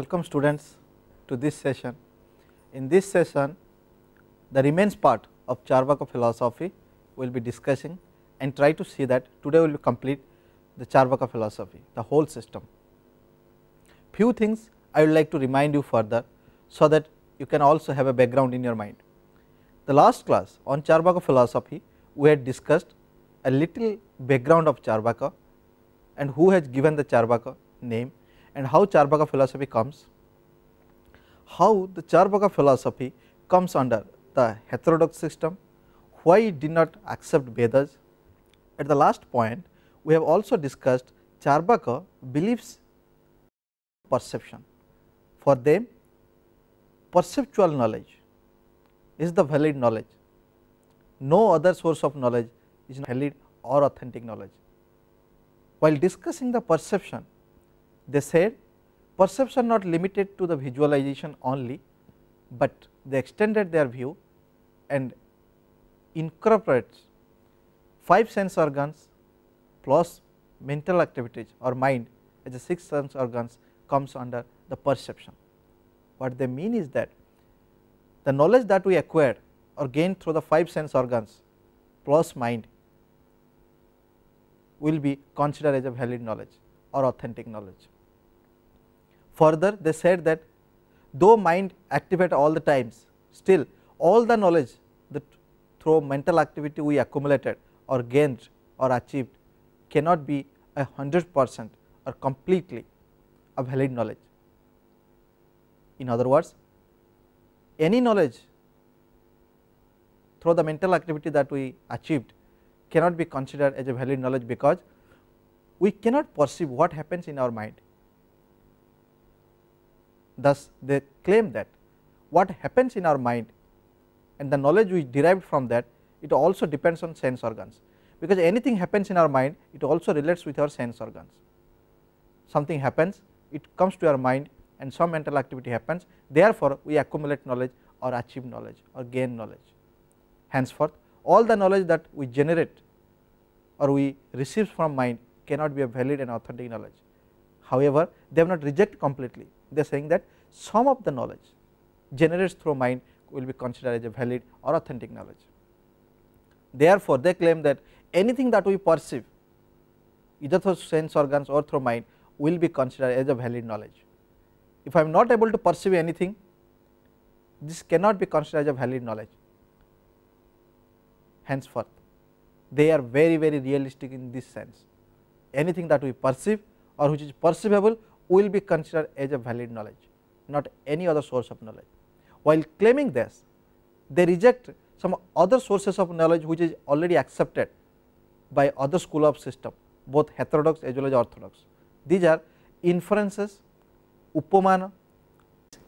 Welcome students to this session. In this session, the remains part of Cārvāka philosophy we will be discussing and try to see that today we will complete the Cārvāka philosophy, the whole system. Few things I would like to remind you further, so that you can also have a background in your mind. The last class on Cārvāka philosophy, we had discussed a little background of Cārvāka and who has given the Cārvāka name and how Cārvāka philosophy comes, how the Cārvāka philosophy comes under the heterodox system, why it did not accept Vedas. At the last point, we have also discussed Cārvāka believes perception. For them, perceptual knowledge is the valid knowledge. No other source of knowledge is valid or authentic knowledge. While discussing the perception, they said perception not limited to the visualization only, but they extended their view and incorporates 5 sense organs plus mental activities or mind as the 6 sense organs comes under the perception. What they mean is that the knowledge that we acquire or gain through the 5 sense organs plus mind will be considered as a valid knowledge or authentic knowledge. Further, they said that though mind activate all the times, still all the knowledge that through mental activity we accumulated or gained or achieved cannot be 100% or completely a valid knowledge. In other words, any knowledge through the mental activity that we achieved cannot be considered as a valid knowledge, because we cannot perceive what happens in our mind. Thus, they claim that what happens in our mind and the knowledge we derived from that, it also depends on sense organs, because anything happens in our mind, it also relates with our sense organs. Something happens, it comes to our mind and some mental activity happens, therefore, we accumulate knowledge or achieve knowledge or gain knowledge. Henceforth, all the knowledge that we generate or we receive from mind cannot be a valid and authentic knowledge. However, they have not rejected completely, they are saying that some of the knowledge generated through mind will be considered as a valid or authentic knowledge. Therefore, they claim that anything that we perceive either through sense organs or through mind will be considered as a valid knowledge. If I am not able to perceive anything, this cannot be considered as a valid knowledge. Henceforth, they are very realistic in this sense. Anything that we perceive or which is perceivable will be considered as a valid knowledge, not any other source of knowledge. While claiming this, they reject some other sources of knowledge which is already accepted by other school of system, both heterodox as well as orthodox. These are inferences, upamana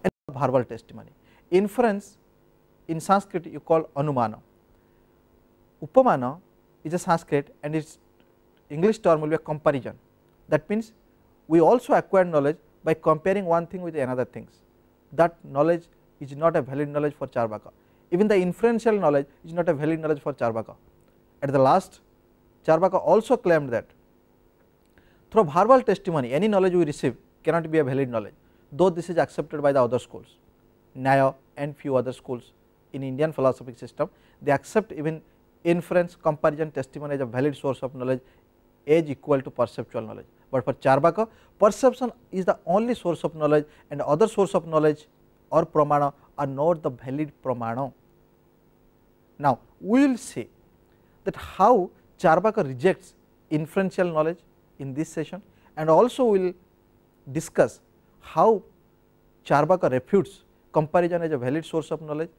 and verbal testimony. Inference in Sanskrit you call anumana. Upamana is a Sanskrit and its English term will be a comparison. That means we also acquire knowledge by comparing one thing with another things. That knowledge is not a valid knowledge for Cārvāka. Even the inferential knowledge is not a valid knowledge for Cārvāka. At the last, Cārvāka also claimed that through verbal testimony any knowledge we receive cannot be a valid knowledge, though this is accepted by the other schools. Nyaya and few other schools in Indian philosophic system, they accept even inference, comparison, testimony as a valid source of knowledge as equal to perceptual knowledge. But for Cārvāka, perception is the only source of knowledge and other source of knowledge or pramana are not the valid pramana. Now, we will see that how Cārvāka rejects inferential knowledge in this session, and also we will discuss how Cārvāka refutes comparison as a valid source of knowledge,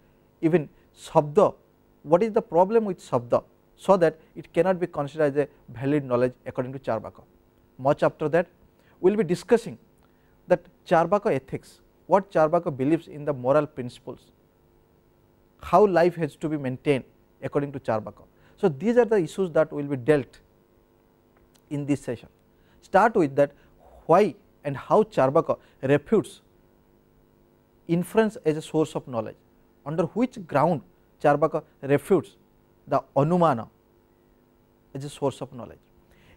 even sabda, what is the problem with sabda, so that it cannot be considered as a valid knowledge according to Cārvāka. Much after that, we will be discussing that Cārvāka ethics, what Cārvāka believes in the moral principles, how life has to be maintained according to Cārvāka. So, these are the issues that will be dealt in this session. Start with that why and how Cārvāka refutes inference as a source of knowledge, under which ground Cārvāka refutes the anumana as a source of knowledge.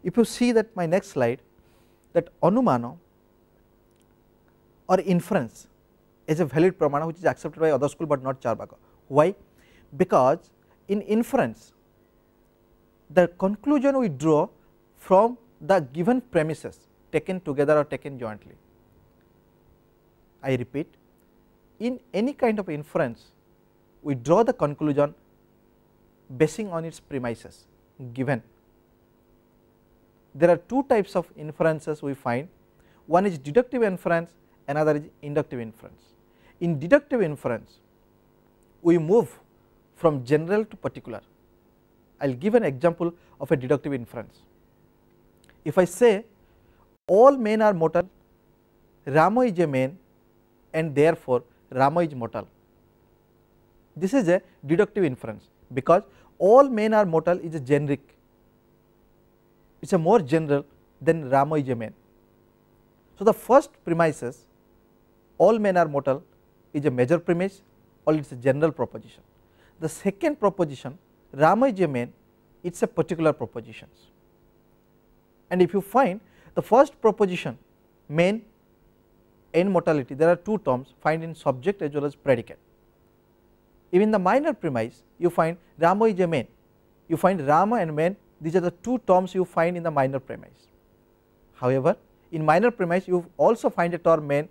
If you see that my next slide, that anumana or inference is a valid pramana which is accepted by other school but not Cārvāka. Why? Because in inference the conclusion we draw from the given premises taken together or taken jointly. I repeat, in any kind of inference we draw the conclusion basing on its premises given. There are two types of inferences we find, one is deductive inference, another is inductive inference. In deductive inference we move from general to particular. I will give an example of a deductive inference. If I say all men are mortal, Rama is a man and therefore Rama is mortal, this is a deductive inference because all men are mortal is a generic, it is a more general than Rama is a man. So, the first premises all men are mortal is a major premise or it is a general proposition. The second proposition Rama is a man, it is a particular proposition. And if you find the first proposition man and mortality, there are two terms find in subject as well as predicate. Even the minor premise you find Rama is a man, you find Rama and man, these are the two terms you find in the minor premise. However, in minor premise you also find a term man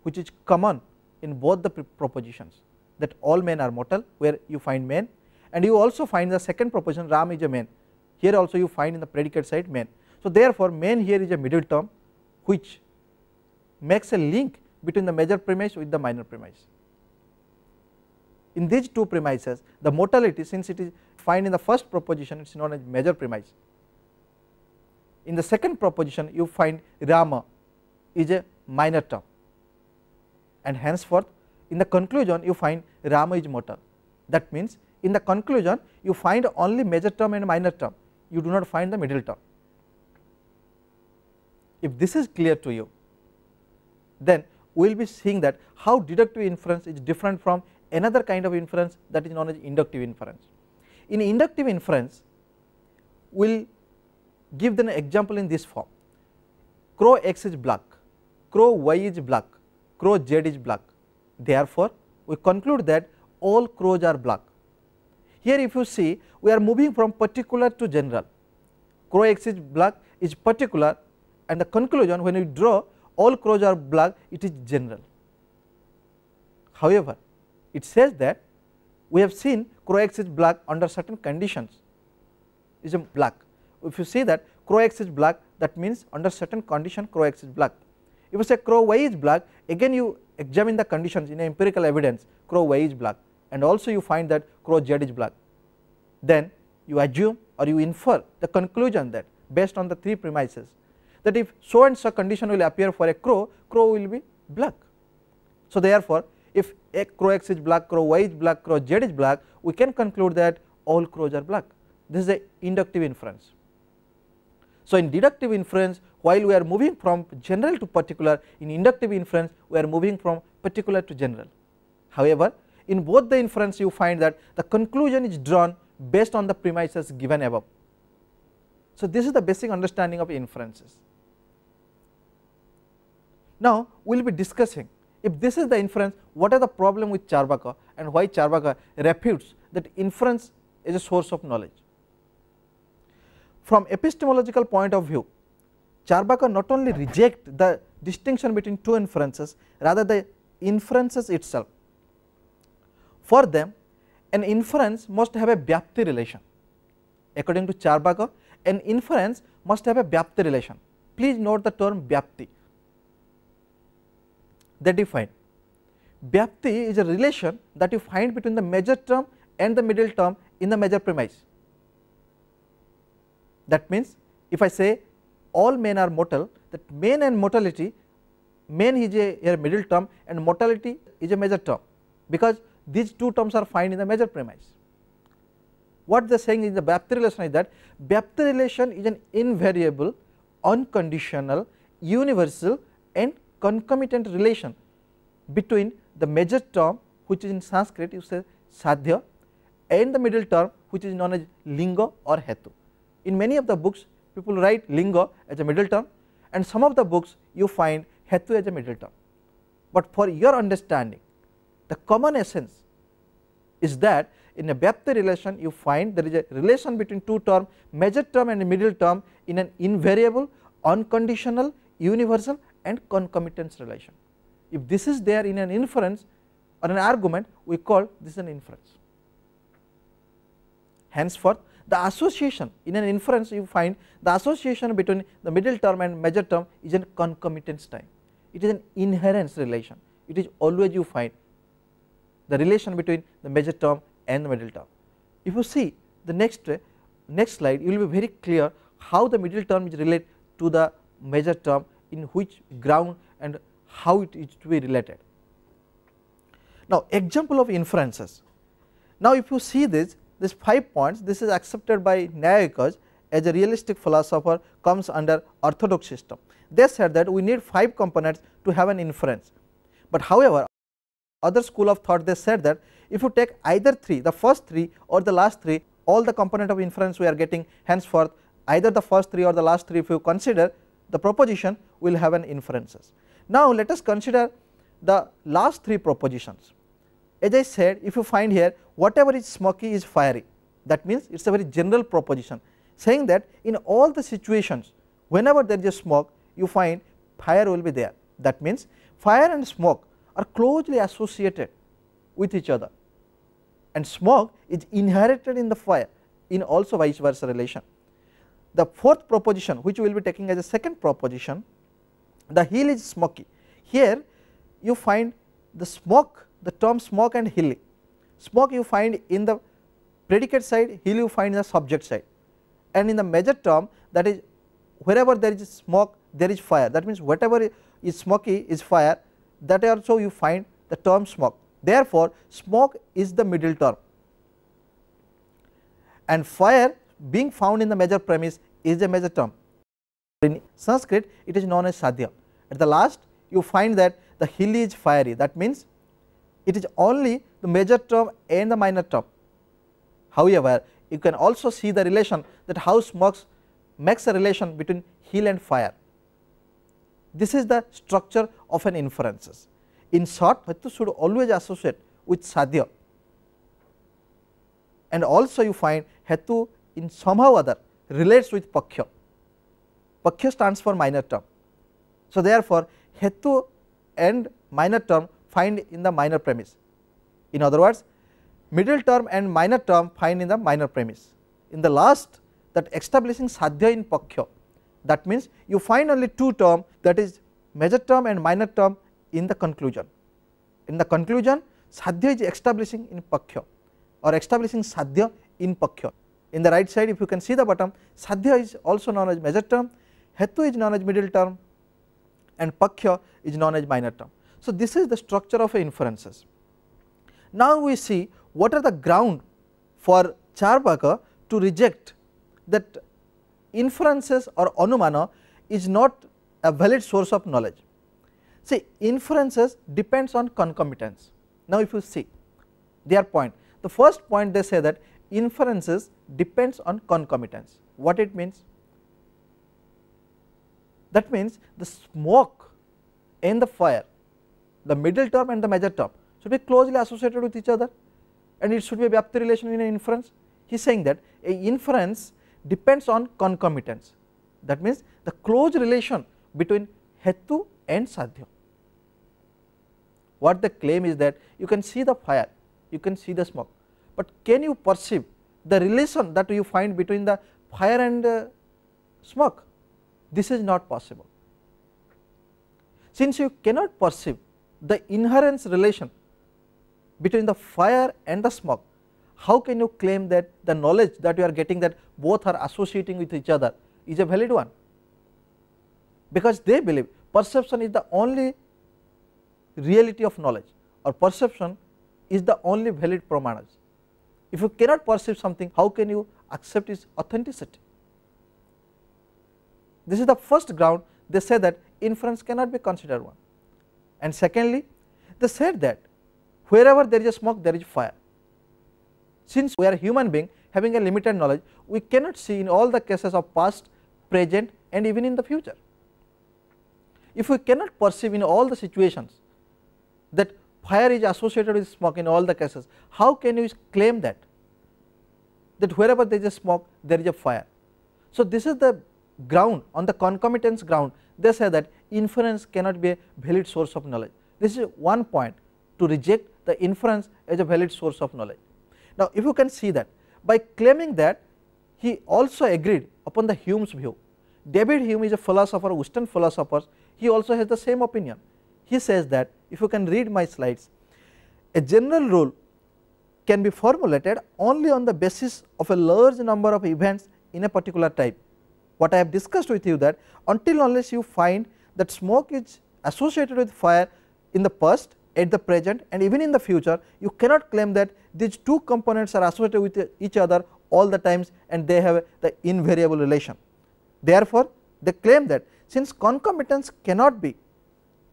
which is common in both the propositions, that all men are mortal where you find man, and you also find the second proposition Ram is a man, here also you find in the predicate side man. So, therefore, man here is a middle term which makes a link between the major premise with the minor premise. In these two premises the mortality, since it is find in the first proposition, it is known as major premise. In the second proposition you find Rama is a minor term, and henceforth in the conclusion you find Rama is mortal. That means in the conclusion you find only major term and minor term, you do not find the middle term. If this is clear to you, then we will be seeing that how deductive inference is different from another kind of inference that is known as inductive inference. In inductive inference we will give an example in this form: crow X is black, crow Y is black, crow Z is black, therefore we conclude that all crows are black. Here if you see, we are moving from particular to general, crow X is black is particular, and the conclusion when we draw all crows are black, it is general. However, it says that we have seen crow X is black under certain conditions is a black. If you see that crow X is black, that means under certain condition crow X is black. If you say crow Y is black, again you examine the conditions in empirical evidence, crow Y is black, and also you find that crow Z is black. Then you assume or you infer the conclusion that based on the three premises, that if so and so condition will appear for a crow, crow will be black. So, therefore, if a crow X is black, crow Y is black, crow Z is black, we can conclude that all crows are black. This is a inductive inference. So, in deductive inference, while we are moving from general to particular, in inductive inference we are moving from particular to general. However, in both the inference you find that the conclusion is drawn based on the premises given above. So, this is the basic understanding of inferences. Now, we will be discussing, if this is the inference, what are the problem with Cārvāka and why Cārvāka refutes that inference is a source of knowledge. From epistemological point of view, Cārvāka not only reject the distinction between two inferences, rather the inferences itself. For them, an inference must have a vyapti relation. According to Cārvāka, an inference must have a vyapti relation. Please note the term vyapti. They define vyapti is a relation that you find between the major term and the middle term in the major premise. That means, if I say all men are mortal, that men and mortality, men is a middle term and mortality is a major term, because these two terms are found in the major premise. What they are saying is the vyapti relation is that vyapti relation is an invariable, unconditional, universal and concomitant relation between the major term, which is in Sanskrit you say sadhya, and the middle term which is known as linga or hetu. In many of the books people write linga as a middle term, and some of the books you find hetu as a middle term. but for your understanding the common essence is that in a Vyapti relation you find there is a relation between two terms, major term and middle term, in an invariable, unconditional, universal and concomitance relation. If this is there in an inference or an argument, we call this an inference. Henceforth, the association in an inference you find the association between the middle term and major term is a concomitance time. It is an inherence relation. It is always you find the relation between the major term and the middle term. If you see the next slide, you will be very clear how the middle term is related to the major term, in which ground and how it is to be related. Now, example of inferences. Now, if you see this 5 points, this is accepted by Nyayikas as a realistic philosopher, comes under orthodox system. They said that we need 5 components to have an inference, but however other school of thought, they said that if you take either 3, the first 3 or the last 3, all the component of inference we are getting, henceforth either the first 3 or the last 3, if you consider the proposition, will have an inferences. Now, let us consider the last 3 propositions. As I said, if you find here whatever is smoky is fiery, that means it is a very general proposition, saying that in all the situations whenever there is a smoke, you find fire will be there. That means fire and smoke are closely associated with each other, and smoke is inherited in the fire in also vice versa relation. The fourth proposition, which we will be taking as a second proposition, the hill is smoky. Here you find the smoke, the term smoke and hilly. Smoke you find in the predicate side, hill you find in the subject side, and in the major term, that is wherever there is smoke there is fire, that means whatever is smoky is fire, that also you find the term smoke. Therefore, smoke is the middle term, and fire being found in the major premise is a major term. In Sanskrit it is known as sadhya. At the last you find that the hill is fiery, that means it is only the major term and the minor term. However, you can also see the relation that how smoke makes a relation between hill and fire. This is the structure of an inferences. In short, Hetu should always associate with sadhya, and also you find Hetu in somehow other relates with pakhya. Pakhya stands for minor term. So, therefore, Hetu and minor term find in the minor premise. In other words, middle term and minor term find in the minor premise. In the last, that establishing sadhya in pakhya, that means you find only 2 terms, that is major term and minor term in the conclusion. In the conclusion, sadhya is establishing in pakhya or establishing sadhya in pakhya. In the right side, if you can see the bottom, sadhya is also known as major term, hetu is known as middle term, and pakhya is known as minor term. So, this is the structure of inferences. Now, we see what are the ground for Cārvāka to reject that inferences or anumana is not a valid source of knowledge. See, inferences depends on concomitance. Now, if you see their point, the first point they say that inferences depends on concomitance. What it means? That means the smoke and the fire, the middle term and the major term should be closely associated with each other, and it should be a Vyapti relation in an inference. He is saying that a inference depends on concomitance, that means the close relation between hetu and sadhya. What the claim is that you can see the fire, you can see the smoke, but can you perceive the relation that you find between the fire and smoke? This is not possible. Since you cannot perceive the inherent relation between the fire and the smoke, how can you claim that the knowledge that you are getting that both are associating with each other is a valid one? Because they believe perception is the only reality of knowledge, or perception is the only valid pramanas. If you cannot perceive something, how can you accept its authenticity? This is the first ground. They say that inference cannot be considered one. And secondly, they said that wherever there is a smoke, there is fire. Since we are human being having a limited knowledge, we cannot see in all the cases of past, present and even in the future. If we cannot perceive in all the situations that fire is associated with smoke in all the cases. How can you claim that wherever there is a smoke there is a fire? So, this is the ground, on the concomitance ground they say that inference cannot be a valid source of knowledge. This is one point to reject the inference as a valid source of knowledge. Now, if you can see that by claiming that, he also agreed upon the Hume's view. David Hume is a philosopher, Western philosopher, he also has the same opinion. He says that, if you can read my slides, a general rule can be formulated only on the basis of a large number of events in a particular time. What I have discussed with you, that until unless you find that smoke is associated with fire in the past, at the present, and even in the future, you cannot claim that these two components are associated with each other all the times and they have the invariable relation. Therefore, they claim that since concomitance cannot be,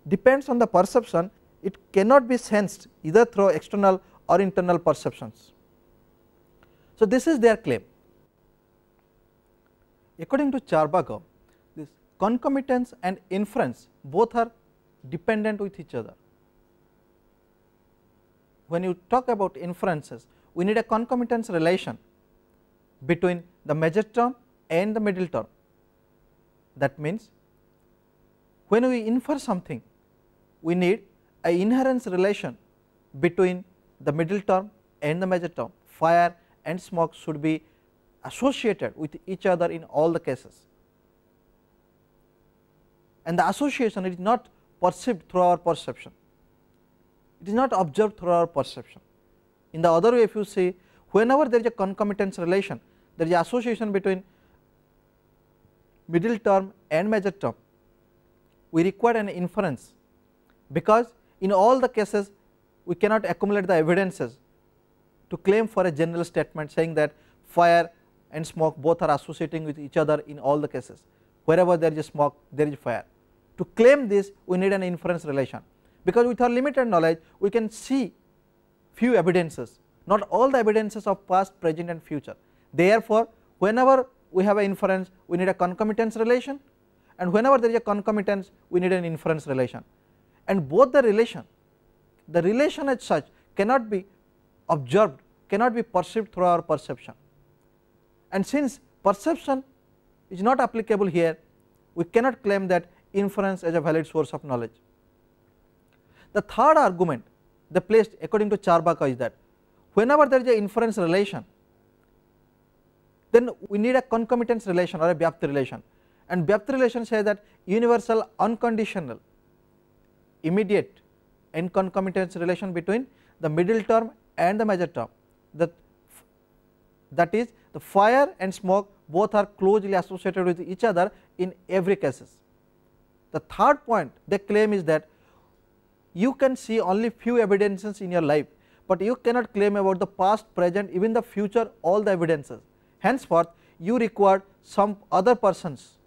depends on the perception, it cannot be sensed either through external or internal perceptions. So, this is their claim. According to Cārvāka, this concomitance and inference both are dependent with each other. When you talk about inferences, we need a concomitance relation between the major term and the middle term. That means, when we infer something, we need a inherence relation between the middle term and the major term. Fire and smoke should be associated with each other in all the cases, and the association is not perceived through our perception, it is not observed through our perception. In the other way, if you see, whenever there is a concomitance relation, there is association between middle term and major term, we require an inference, because in all the cases we cannot accumulate the evidences to claim for a general statement saying that fire and smoke both are associating with each other in all the cases. Wherever there is a smoke, there is fire. To claim this, we need an inference relation, because with our limited knowledge we can see few evidences, not all the evidences of past, present and future. Therefore, whenever we have an inference, we need a concomitance relation, and whenever there is a concomitance, we need an inference relation, and both the relation as such cannot be observed, cannot be perceived through our perception. And since perception is not applicable here, we cannot claim that inference as a valid source of knowledge. The third argument they placed according to Cārvāka is that whenever there is an inference relation, then we need a concomitance relation or a Vyapti relation, and Vyapti relation says that universal, unconditional, immediate and concomitance relation between the middle term and the major term, that is the fire and smoke both are closely associated with each other in every cases. The third point they claim is that you can see only few evidences in your life, but you cannot claim about the past, present, even the future, all the evidences. Henceforth, you require some other person's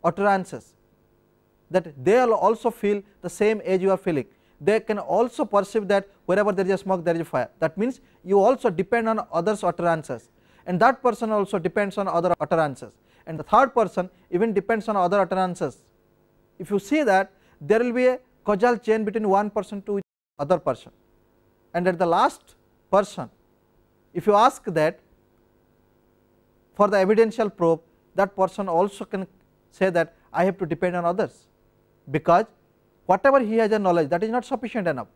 utterances, that they will also feel the same as you are feeling. They can also perceive that wherever there is a smoke there is a fire. That means you also depend on others' utterances, and that person also depends on other utterances, and the third person even depends on other utterances. If you see that, there will be a causal chain between one person to other person, and at the last person, if you ask that for the evidential proof, that person also can say that I have to depend on others, because whatever he has a knowledge, that is not sufficient enough,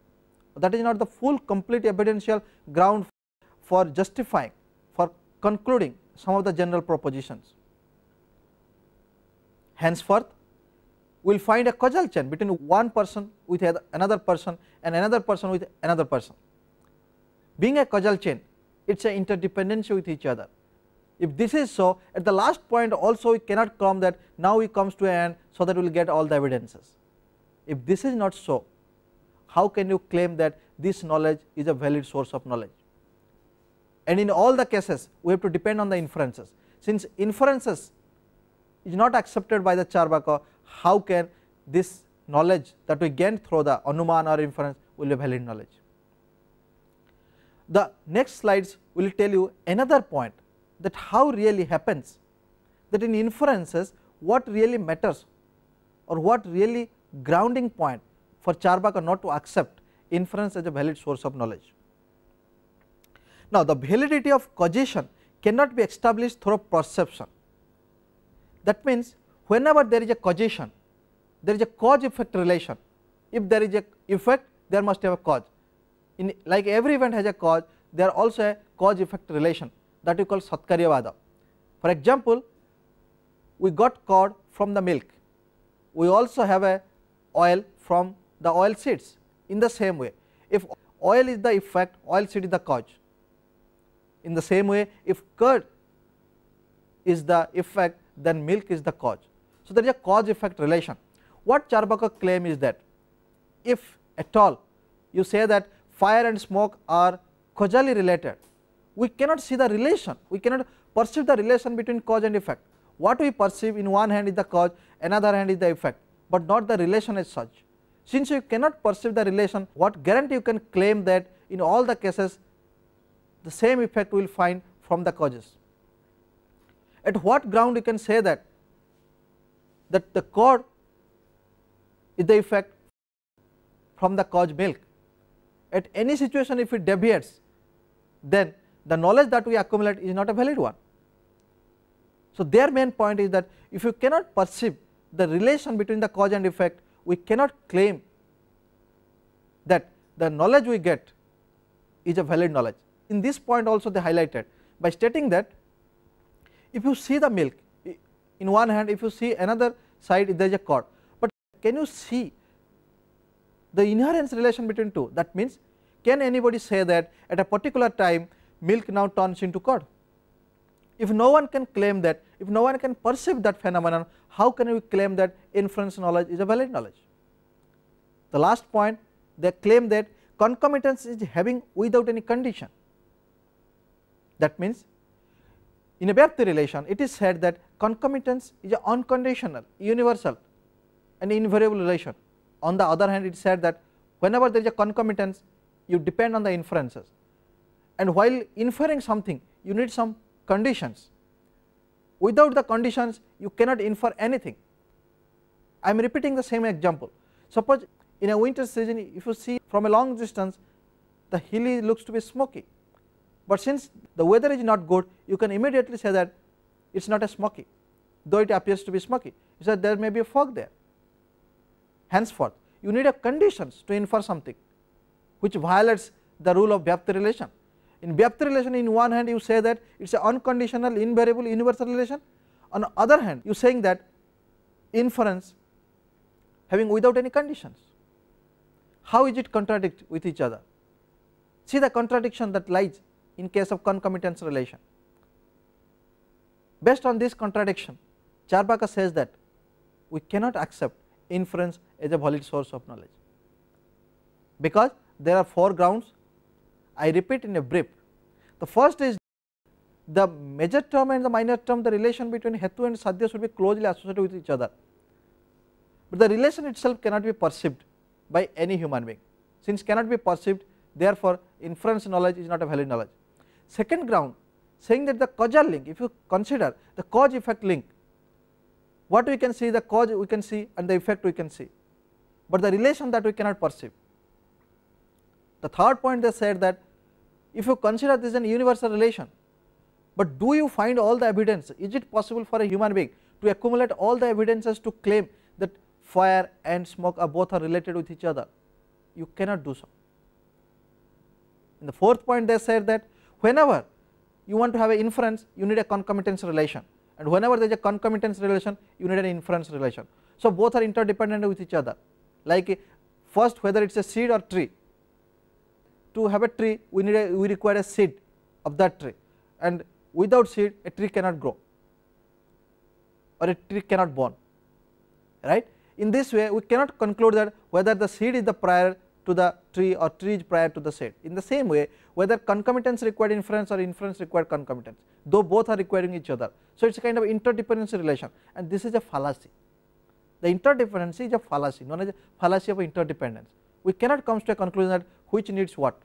that is not the full complete evidential ground for justifying, for concluding some of the general propositions. Henceforth, we will find a causal chain between one person with another person and another person with another person. Being a causal chain, it is an interdependency with each other. If this is so, at the last point also we cannot come that now it comes to an end, so that we will get all the evidences. If this is not so, how can you claim that this knowledge is a valid source of knowledge? And in all the cases we have to depend on the inferences. Since inferences is not accepted by the Cārvāka, how can this knowledge that we gain through the anuman or inference will be valid knowledge? The next slides will tell you another point, that how really happens that in inferences what really matters or what really grounding point for Cārvāka not to accept inference as a valid source of knowledge. Now, the validity of causation cannot be established through perception. That means, whenever there is a causation, there is a cause effect relation. If there is a effect, there must have a cause. In like every event has a cause, there also a cause effect relation, that we call Satkaryavada. For example, we got curd from the milk, we also have a oil from the oil seeds. In the same way, if oil is the effect, oil seed is the cause. In the same way, if curd is the effect, then milk is the cause. So, there is a cause effect relation. What Cārvāka claim is that if at all you say that fire and smoke are causally related, we cannot see the relation, we cannot perceive the relation between cause and effect. What we perceive in one hand is the cause, another hand is the effect, but not the relation as such. Since you cannot perceive the relation, what guarantee you can claim that in all the cases the same effect we will find from the causes? At what ground you can say that the curd is the effect from the cause milk? At any situation, if it deviates, then the knowledge that we accumulate is not a valid one. So, their main point is that if you cannot perceive the relation between the cause and effect, we cannot claim that the knowledge we get is a valid knowledge. In this point also they highlighted by stating that if you see the milk in one hand, if you see another side there is a curd, but can you see the inherence relation between two? That means, can anybody say that at a particular time milk now turns into curd? If no one can claim that, if no one can perceive that phenomenon, how can we claim that inference knowledge is a valid knowledge? The last point, they claim that concomitance is having without any condition. That means, in a Vyapti relation it is said that concomitance is an unconditional, universal and invariable relation. On the other hand, it is said that whenever there is a concomitance, you depend on the inferences, and while inferring something you need some conditions. Without the conditions you cannot infer anything. I am repeating the same example. Suppose in a winter season, if you see from a long distance the hill looks to be smoky, but since the weather is not good, you can immediately say that it is not a smoky, though it appears to be smoky. You said there may be a fog there. Henceforth, you need a conditions to infer something which violates the rule of Vyapti relation. In Vyapti relation, in one hand you say that it is an unconditional, invariable, universal relation. On the other hand, you are saying that inference having without any conditions. How is it contradict with each other? See the contradiction that lies in case of concomitance relation. Based on this contradiction, Cārvāka says that we cannot accept inference as a valid source of knowledge, because there are 4 grounds. I repeat in a brief. The first is the major term and the minor term, the relation between Hetu and Sadhya should be closely associated with each other, but the relation itself cannot be perceived by any human being. Since cannot be perceived, therefore inference knowledge is not a valid knowledge. Second ground, saying that the causal link, if you consider the cause effect link, what we can see, the cause we can see and the effect we can see, but the relation that we cannot perceive. The third point, they said that if you consider this an universal relation, but do you find all the evidence? Is it possible for a human being to accumulate all the evidences to claim that fire and smoke are both are related with each other? You cannot do so. In the fourth point, they said that whenever you want to have an inference, you need a concomitance relation, and whenever there is a concomitance relation, you need an inference relation. So, both are interdependent with each other. Like first, whether it is a seed or tree. To have a tree, we require a seed of that tree, and without seed a tree cannot grow or a tree cannot born, right. In this way, we cannot conclude that whether the seed is the prior to the tree or tree is prior to the seed. In the same way, whether concomitance required inference or inference required concomitance, though both are requiring each other. So, it is a kind of interdependency relation, and this is a fallacy. The interdependency is a fallacy, known as a fallacy of interdependence. We cannot come to a conclusion that which needs what,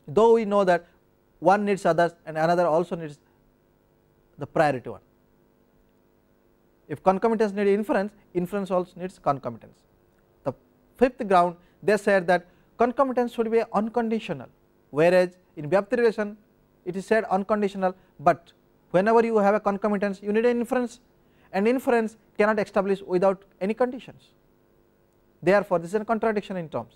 though we know that one needs others and another also needs the priority one. If concomitance needs inference, inference also needs concomitance. Fifth ground, they said that concomitance should be unconditional, whereas in Vyapti relation it is said unconditional, but whenever you have a concomitance you need an inference, and inference cannot establish without any conditions. Therefore, this is a contradiction in terms.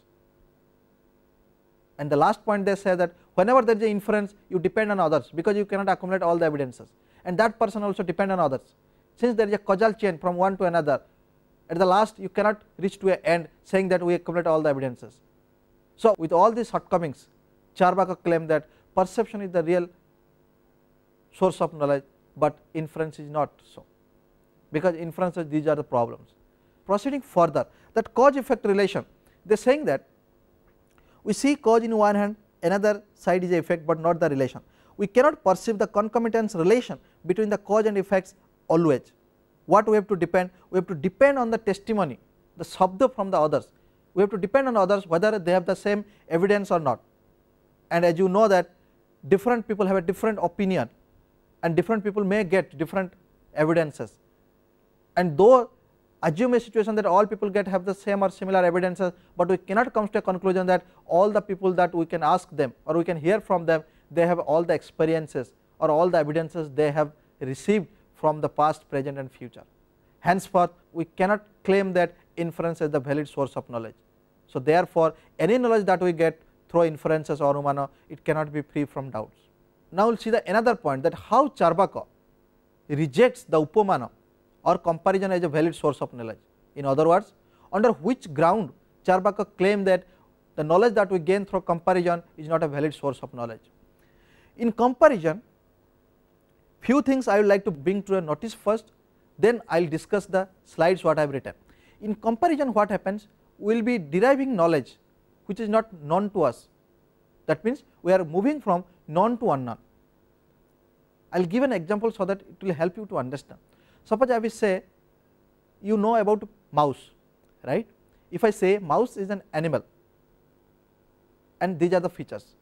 And the last point, they say that whenever there is an inference you depend on others, because you cannot accumulate all the evidences, and that person also depend on others. Since there is a causal chain from one to another, at the last you cannot reach to an end saying that we accumulate all the evidences. So, with all these shortcomings, Cārvāka claimed that perception is the real source of knowledge, but inference is not so, because inferences, these are the problems. Proceeding further, that cause effect relation, they are saying that we see cause in one hand, another side is effect, but not the relation. We cannot perceive the concomitance relation between the cause and effects always. What we have to depend? We have to depend on the testimony, the sabda from the others. We have to depend on others whether they have the same evidence or not. And as you know that different people have a different opinion, and different people may get different evidences. And though assume a situation that all people have the same or similar evidences, but we cannot come to a conclusion that all the people that we can ask them or we can hear from them, they have all the experiences or all the evidences they have received from the past, present and future. Henceforth, we cannot claim that inference is the valid source of knowledge. So, therefore, any knowledge that we get through inferences or umana, it cannot be free from doubts. Now, we will see the another point, that how Cārvāka rejects the upamana or comparison as a valid source of knowledge. In other words, under which ground Cārvāka claim that the knowledge that we gain through comparison is not a valid source of knowledge. In comparison, few things I would like to bring to a notice first, then I will discuss the slides what I have written. In comparison, what happens? We will be deriving knowledge which is not known to us. That means we are moving from known to unknown. I will give an example so that it will help you to understand. Suppose I will say, you know about mouse, right? If I say mouse is an animal, and these are the features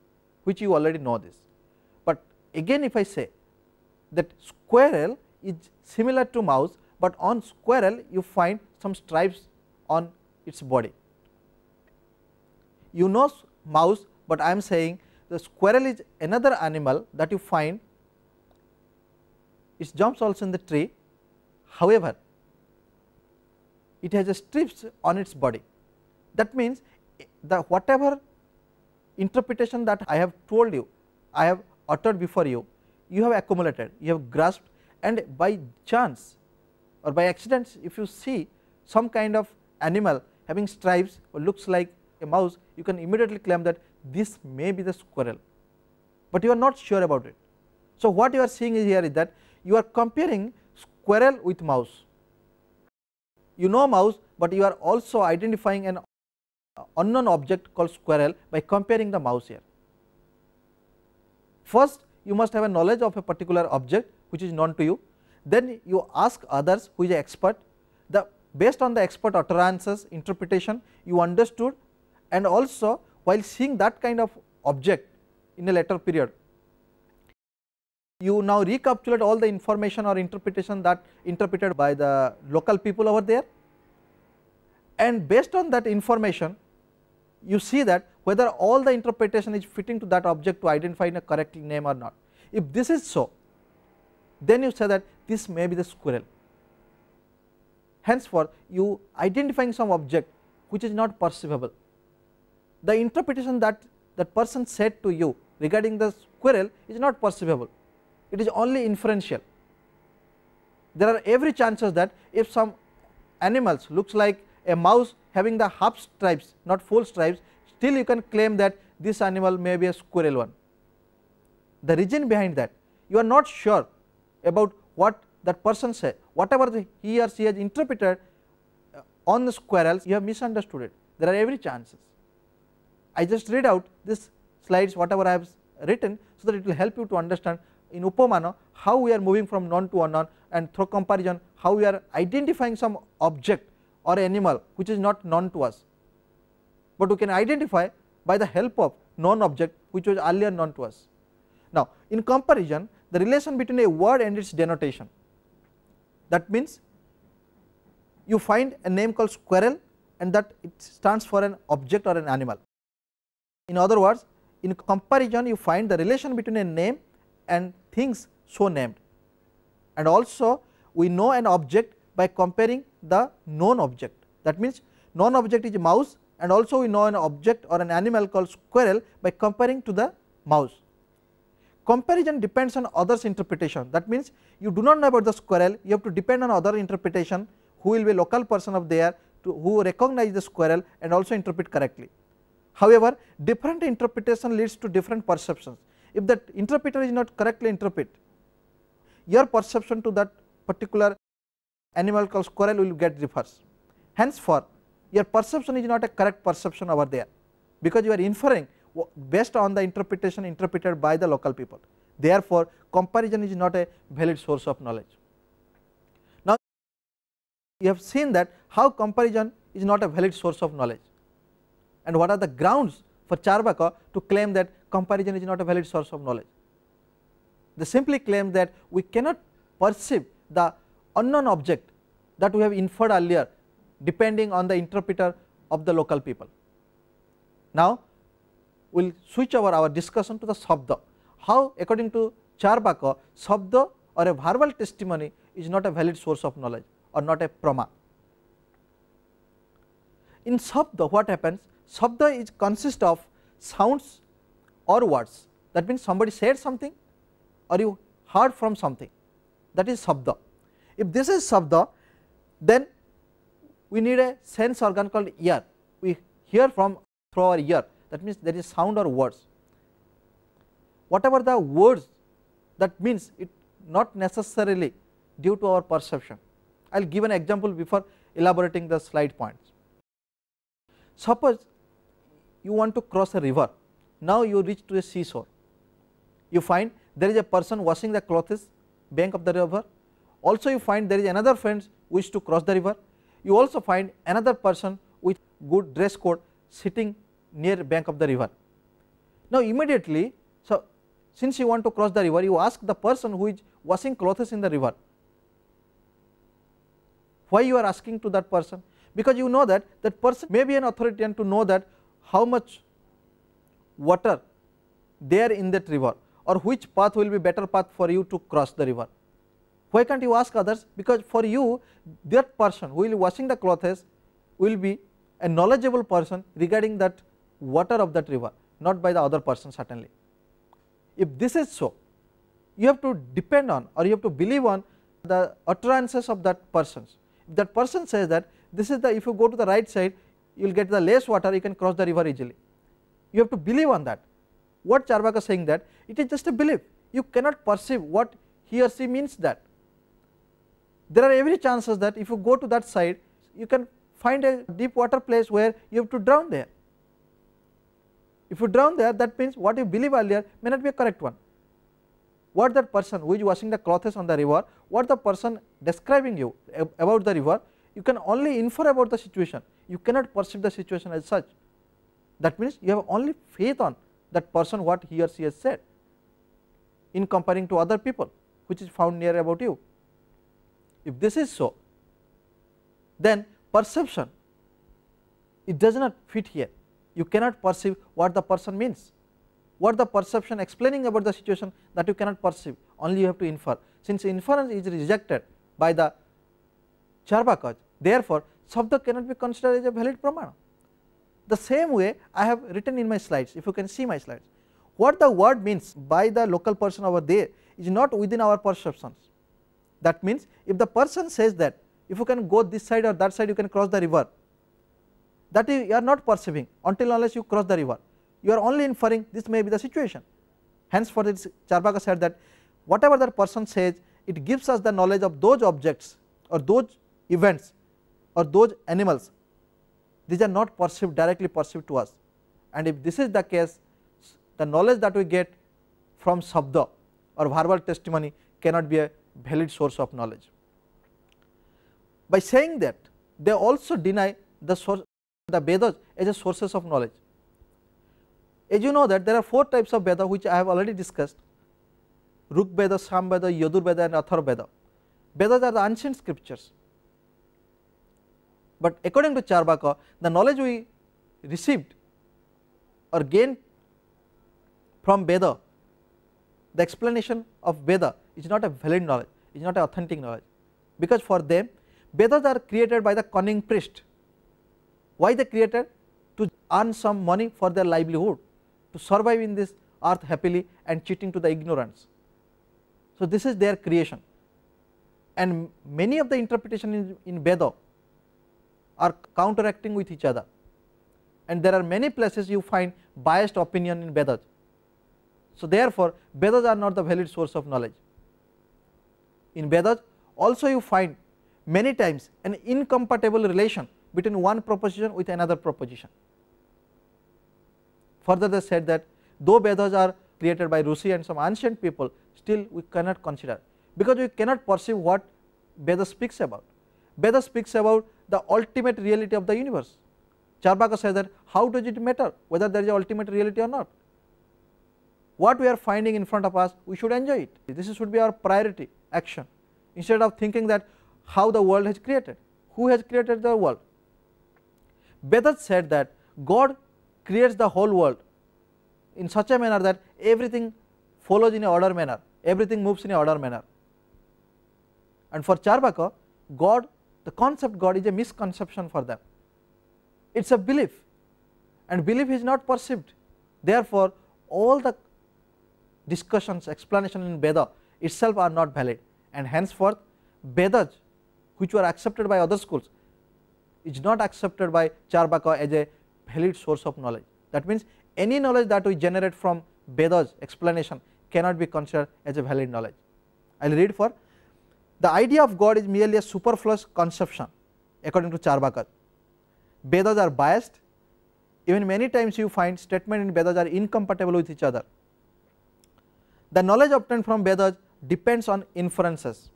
which you already know this, but again if I say that squirrel is similar to mouse, but on squirrel you find some stripes on its body. You know mouse, but I am saying the squirrel is another animal that you find, it jumps also in the tree, however, it has a strips on its body. That means the whatever interpretation that I have told you, I have uttered before you, you have accumulated, you have grasped, and by chance or by accident if you see some kind of animal having stripes or looks like a mouse, you can immediately claim that this may be the squirrel, but you are not sure about it. So, what you are seeing here is that you are comparing squirrel with mouse. You know mouse, but you are also identifying an unknown object called squirrel by comparing the mouse here. First, you must have a knowledge of a particular object which is known to you, then you ask others who is an expert, based on the expert utterances, interpretation you understood, and also while seeing that kind of object in a later period, you now recapitulate all the information or interpretation that interpreted by the local people over there, and based on that information you see that whether all the interpretation is fitting to that object to identify in a correct name or not. If this is so, then you say that this may be the squirrel. Henceforth, you identifying some object which is not perceivable. The interpretation that that person said to you regarding the squirrel is not perceivable, it is only inferential. There are every chances that if some animals looks like a mouse having the half stripes, not full stripes, still you can claim that this animal may be a squirrel one. The reason behind that, you are not sure about what that person said, whatever he or she has interpreted on the squirrels, you have misunderstood it. There are every chances. I just read out this slides whatever I have written, so that it will help you to understand in upamana how we are moving from known to unknown, and through comparison how we are identifying some object or animal which is not known to us, but we can identify by the help of known object which was earlier known to us. Now, in comparison, the relation between a word and its denotation, that means you find a name called squirrel and that it stands for an object or an animal. In other words, in comparison you find the relation between a name and things so named, and also we know an object by comparing the known object. That means known object is mouse, and also we know an object or an animal called squirrel by comparing to the mouse. Comparison depends on others' interpretation. That means you do not know about the squirrel, you have to depend on other interpretation, who will be a local person of there who recognize the squirrel and also interpret correctly. However, different interpretation leads to different perceptions. If that interpreter is not correctly interpret, your perception to that particular animal called squirrel will get reversed. Henceforth, your perception is not a correct perception over there, because you are inferring based on the interpretation interpreted by the local people. Therefore, comparison is not a valid source of knowledge. Now, you have seen that how comparison is not a valid source of knowledge, and what are the grounds for Cārvāka to claim that comparison is not a valid source of knowledge. They simply claim that we cannot perceive the unknown object that we have inferred earlier depending on the interpreter of the local people. Now, we will switch over our discussion to the Sabda. How according to Cārvāka, Sabda or a verbal testimony is not a valid source of knowledge or not a Prama. In Sabda, what happens? Sabda is consist of sounds or words. That means somebody said something or you heard from something, that is Sabda. If this is Sabda, then we need a sense organ called ear. We hear from through our ear, that means there is sound or words. Whatever the words, that means it not necessarily due to our perception. I will give an example before elaborating the slide points. Suppose you want to cross a river. Now you reach to a seashore. You find there is a person washing the clothes bank of the river. Also you find there is another friend wish to cross the river. You also find another person with good dress code sitting near bank of the river. Now immediately, so since you want to cross the river, you ask the person who is washing clothes in the river. Why you are asking to that person? Because you know that that person may be an authority and to know that how much water there in that river, or which path will be better path for you to cross the river. Why can't you ask others? Because for you that person who will be washing the clothes will be a knowledgeable person regarding that water of that river, not by the other person certainly. If this is so, you have to depend on or you have to believe on the utterances of that persons. If that person says that this is the, if you go to the right side you will get the less water, you can cross the river easily. You have to believe on that. What Cārvāka is saying that it is just a belief, you cannot perceive what he or she means that. There are every chances that if you go to that side you can find a deep water place where you have to drown there. If you drown there, that means what you believe earlier may not be a correct one. What that person who is washing the clothes on the river, what the person describing you about the river, you can only infer about the situation, you cannot perceive the situation as such. That means you have only faith on that person what he or she has said in comparing to other people which is found near about you. If this is so, then perception, it does not fit here. You cannot perceive what the person means, what the perception explaining about the situation, that you cannot perceive, only you have to infer. Since inference is rejected by the Cārvāka, therefore Sabda cannot be considered as a valid pramana. The same way I have written in my slides, if you can see my slides, what the word means by the local person over there is not within our perceptions. That means if the person says that if you can go this side or that side you can cross the river, that you are not perceiving until unless you cross the river, you are only inferring this may be the situation. Hence for this Cārvāka said that whatever that person says, it gives us the knowledge of those objects or those events or those animals, these are not perceived, directly perceived to us, and if this is the case, the knowledge that we get from Sabda or verbal testimony cannot be a valid source of knowledge. By saying that, they also deny the source, the Vedas as a sources of knowledge. As you know that there are 4 types of Veda which I have already discussed: Rug Veda, Sam Veda, Yadur Veda and Atharva Veda. Vedas are the ancient scriptures. But according to Cārvāka, the knowledge we received or gained from Veda, the explanation of Veda is not a valid knowledge, is not an authentic knowledge, because for them Vedas are created by the cunning priest. Why they created? To earn some money for their livelihood, to survive in this earth happily and cheating to the ignorance. So this is their creation, and many of the interpretations in Veda are counteracting with each other, and there are many places you find biased opinion in Vedas. So therefore Vedas are not the valid source of knowledge. In Vedas also you find many times an incompatible relation between one proposition with another proposition. Further they said that though Vedas are created by Rishi and some ancient people, still we cannot consider, because we cannot perceive what Veda speaks about. Veda speaks about the ultimate reality of the universe. Cārvāka says that how does it matter whether there is an ultimate reality or not? What we are finding in front of us, we should enjoy it. This should be our priority action, instead of thinking that how the world has created, who has created the world. Vedas said that God creates the whole world in such a manner that everything follows in a order manner, everything moves in a order manner. And for Cārvāka, God, the concept God is a misconception for them. It is a belief, and belief is not perceived. Therefore all the discussions, explanation in Veda itself are not valid, and henceforth Vedas which were accepted by other schools is not accepted by Cārvāka as a valid source of knowledge. That means any knowledge that we generate from Vedas explanation cannot be considered as a valid knowledge. I will read for. The idea of God is merely a superfluous conception according to Cārvāka. Vedas are biased. Even many times you find statements in Vedas are incompatible with each other. The knowledge obtained from Vedas depends on inferences,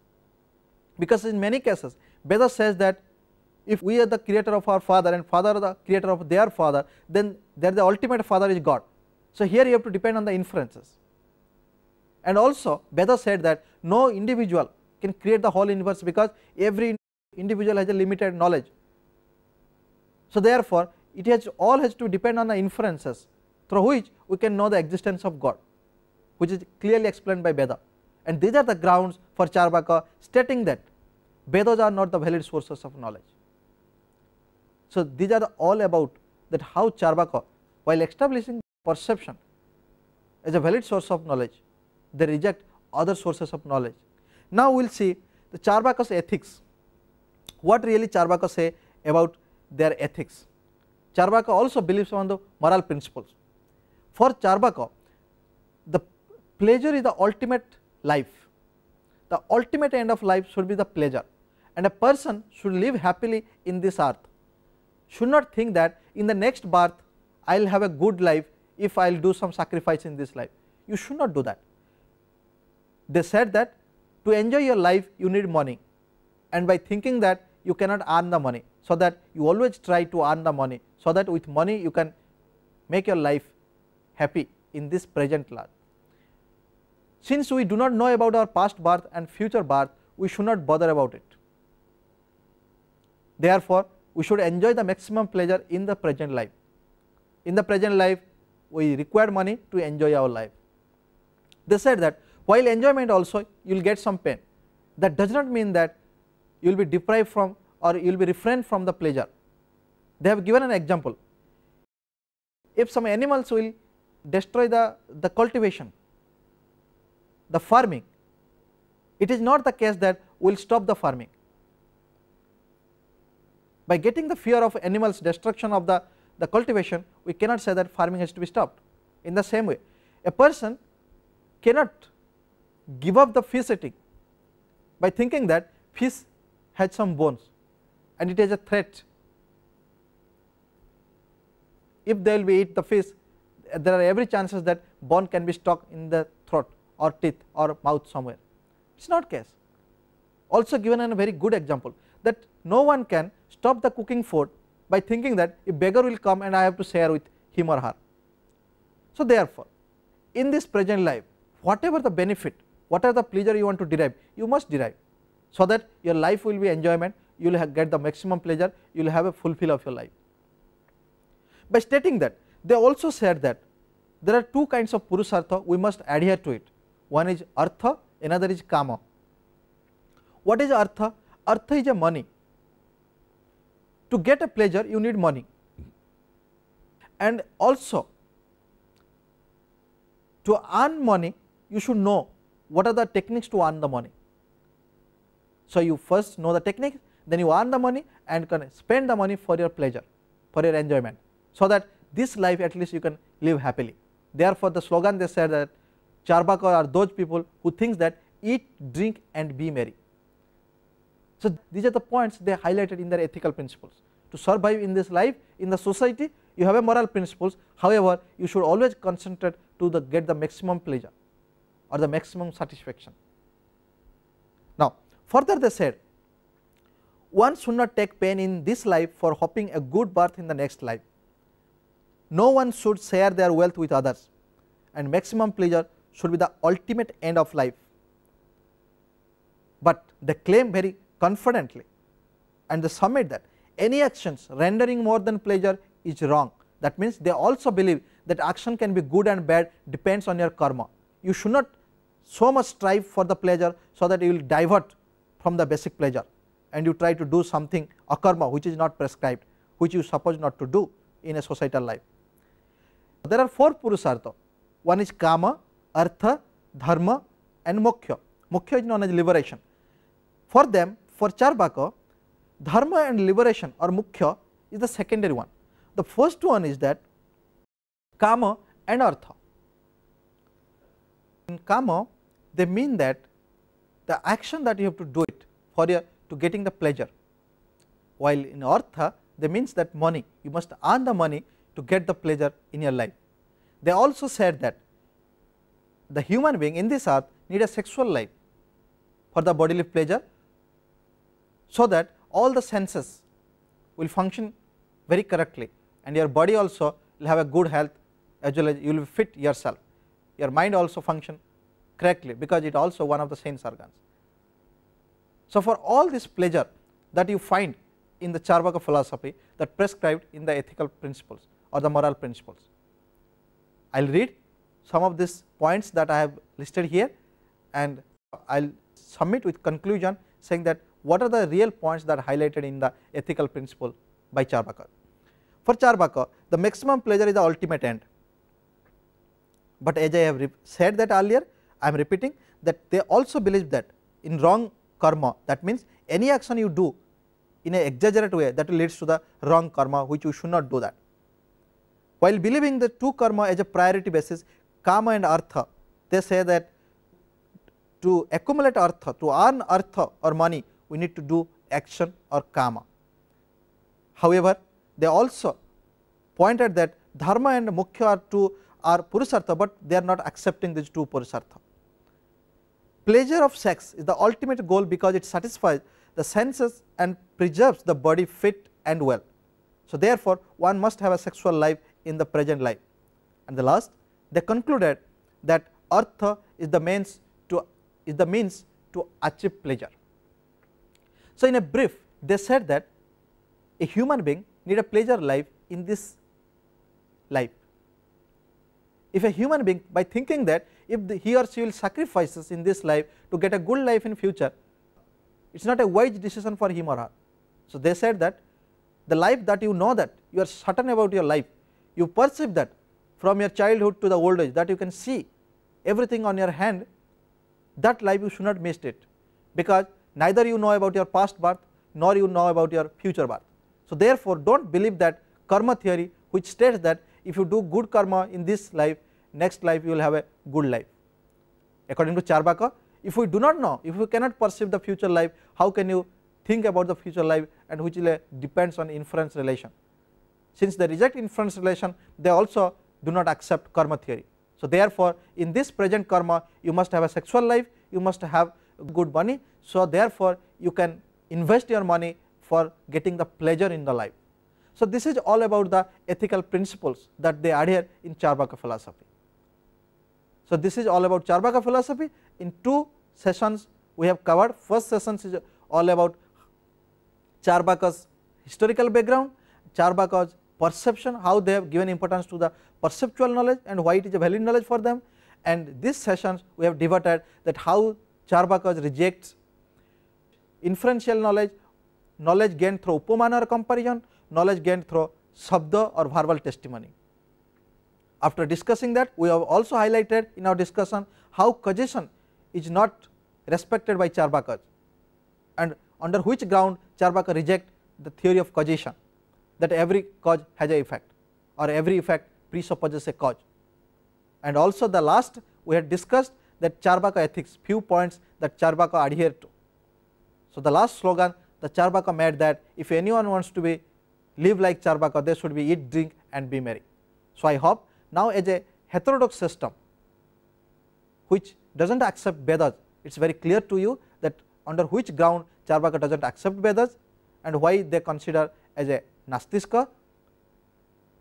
because in many cases Vedas says that if we are the creator of our father and father are the creator of their father, then there the ultimate father is God. So here you have to depend on the inferences. And also Vedas said that no individual can create the whole universe, because every individual has a limited knowledge. So therefore it has all has to depend on the inferences through which we can know the existence of God, which is clearly explained by Veda. And these are the grounds for Cārvāka stating that Vedas are not the valid sources of knowledge. So these are all about that how Cārvāka, while establishing perception as a valid source of knowledge, they reject other sources of knowledge. Now we will see the Cārvāka's ethics. What really Cārvāka say about their ethics? Cārvāka also believes on the moral principles. For Cārvāka, the pleasure is the ultimate life. The ultimate end of life should be the pleasure, and a person should live happily in this earth. Should not think that in the next birth I will have a good life if I will do some sacrifice in this life. You should not do that. They said that to enjoy your life you need money, and by thinking that you cannot earn the money, so that you always try to earn the money, so that with money you can make your life happy in this present life. Since we do not know about our past birth and future birth, we should not bother about it. Therefore we should enjoy the maximum pleasure in the present life. In the present life we require money to enjoy our life. They said that while enjoyment also you will get some pain, that does not mean that you will be deprived from or you will be refrained from the pleasure. They have given an example. If some animals will destroy the cultivation, the farming, it is not the case that we will stop the farming. By getting the fear of animals destruction of the cultivation, we cannot say that farming has to be stopped. In the same way, a person cannot give up the fish eating by thinking that fish has some bones and it is a threat. If they will be eat the fish, there are every chances that bone can be stuck in the throat or teeth or mouth somewhere. It is not case. Also given a very good example that no one can stop the cooking food by thinking that a beggar will come and I have to share with him or her. So therefore in this present life, whatever the benefit, whatever the pleasure you want to derive, you must derive, so that your life will be enjoyment, you will get the maximum pleasure, you will have a fulfill of your life. By stating that, they also said that there are two kinds of purushartha, we must adhere to it. One is artha, another is kama. What is artha? Artha is a money. To get a pleasure, you need money, and also to earn money, you should know what are the techniques to earn the money. So, you first know the techniques, then you earn the money and can spend the money for your pleasure, for your enjoyment, so that this life at least you can live happily. Therefore, the slogan they said that Cārvāka are those people who thinks that eat, drink and be merry. So, these are the points they highlighted in their ethical principles. To survive in this life, in the society, you have a moral principles, however, you should always concentrate to get the maximum pleasure or the maximum satisfaction. Now, further they said, one should not take pain in this life for hoping a good birth in the next life. No one should share their wealth with others, and maximum pleasure should be the ultimate end of life. But they claim very confidently and they submit that any actions rendering more than pleasure is wrong. That means they also believe that action can be good and bad, depends on your karma. You should not so much strive for the pleasure so that you will divert from the basic pleasure and you try to do something akarma which is not prescribed, which you suppose not to do in a societal life. There are four purushartha. One is kama, artha, dharma and moksha. Moksha is known as liberation. For them, for Cārvāka, dharma and liberation or moksha is the secondary one. The first one is that kama and artha. In kama, they mean that the action that you have to do it for to getting the pleasure, while in artha they means that money, you must earn the money to get the pleasure in your life. They also said that the human being in this earth need a sexual life for the bodily pleasure, so that all the senses will function very correctly and your body also will have a good health, as well as you will fit yourself. Your mind also function correctly because it also one of the sense organs. So, for all this pleasure that you find in the Cārvāka philosophy that prescribed in the ethical principles or the moral principles, I will read some of these points that I have listed here and I will submit with conclusion saying that what are the real points that are highlighted in the ethical principle by Cārvāka. For Cārvāka, the maximum pleasure is the ultimate end, but as I have said that earlier, I am repeating that they also believe that in wrong karma, that means any action you do in an exaggerated way that leads to the wrong karma, which you should not do that. While believing the two karma as a priority basis, kama and artha, they say that to accumulate artha, to earn artha or money, we need to do action or kama. However, they also pointed that dharma and moksha are purushartha, but they are not accepting these two purushartha. Pleasure of sex is the ultimate goal because it satisfies the senses and preserves the body fit and well. So, therefore, one must have a sexual life in the present life. And the last, they concluded that artha is the means to achieve pleasure. So, in a brief, they said that a human being need a pleasure life in this life. If a human being, by thinking that if he or she will sacrifices in this life to get a good life in future, it is not a wise decision for him or her. So, they said that the life that you know that you are certain about your life, you perceive that from your childhood to the old age, that you can see everything on your hand, that life you should not miss it, because neither you know about your past birth nor you know about your future birth. So, therefore, do not believe that karma theory which states that if you do good karma in this life, next life you will have a good life. According to Cārvāka, if we do not know, if we cannot perceive the future life, how can you think about the future life, and which depends on inference relation. Since they reject inference relation, they also do not accept karma theory. So, therefore, in this present karma you must have a sexual life, you must have good money. So, therefore, you can invest your money for getting the pleasure in the life. So, this is all about the ethical principles that they adhere in Cārvāka philosophy. So, this is all about Cārvāka philosophy. In two sessions we have covered. First session is all about Cārvāka's historical background, Cārvāka's perception, how they have given importance to the perceptual knowledge and why it is a valid knowledge for them. And these sessions we have debated that how Cārvāka rejects inferential knowledge, knowledge gained through upamana or comparison, knowledge gained through shabda or verbal testimony. After discussing that, we have also highlighted in our discussion how causation is not respected by Cārvāka and under which ground Cārvāka reject the theory of causation, that every cause has a effect or every effect presupposes a cause. And also the last we had discussed that Cārvāka ethics, few points that Cārvāka adhered to. So the last slogan the Cārvāka made that if anyone wants to be live like Cārvāka, they should be eat, drink and be merry. So I hope now as a heterodox system which does not accept Vedas, it is very clear to you that under which ground Cārvāka does not accept Vedas and why they consider as a Nastika,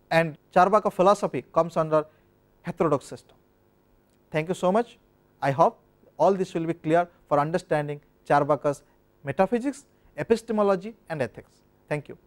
and Cārvāka philosophy comes under heterodox system. Thank you so much. I hope all this will be clear for understanding Cārvāka's metaphysics, epistemology and ethics. Thank you.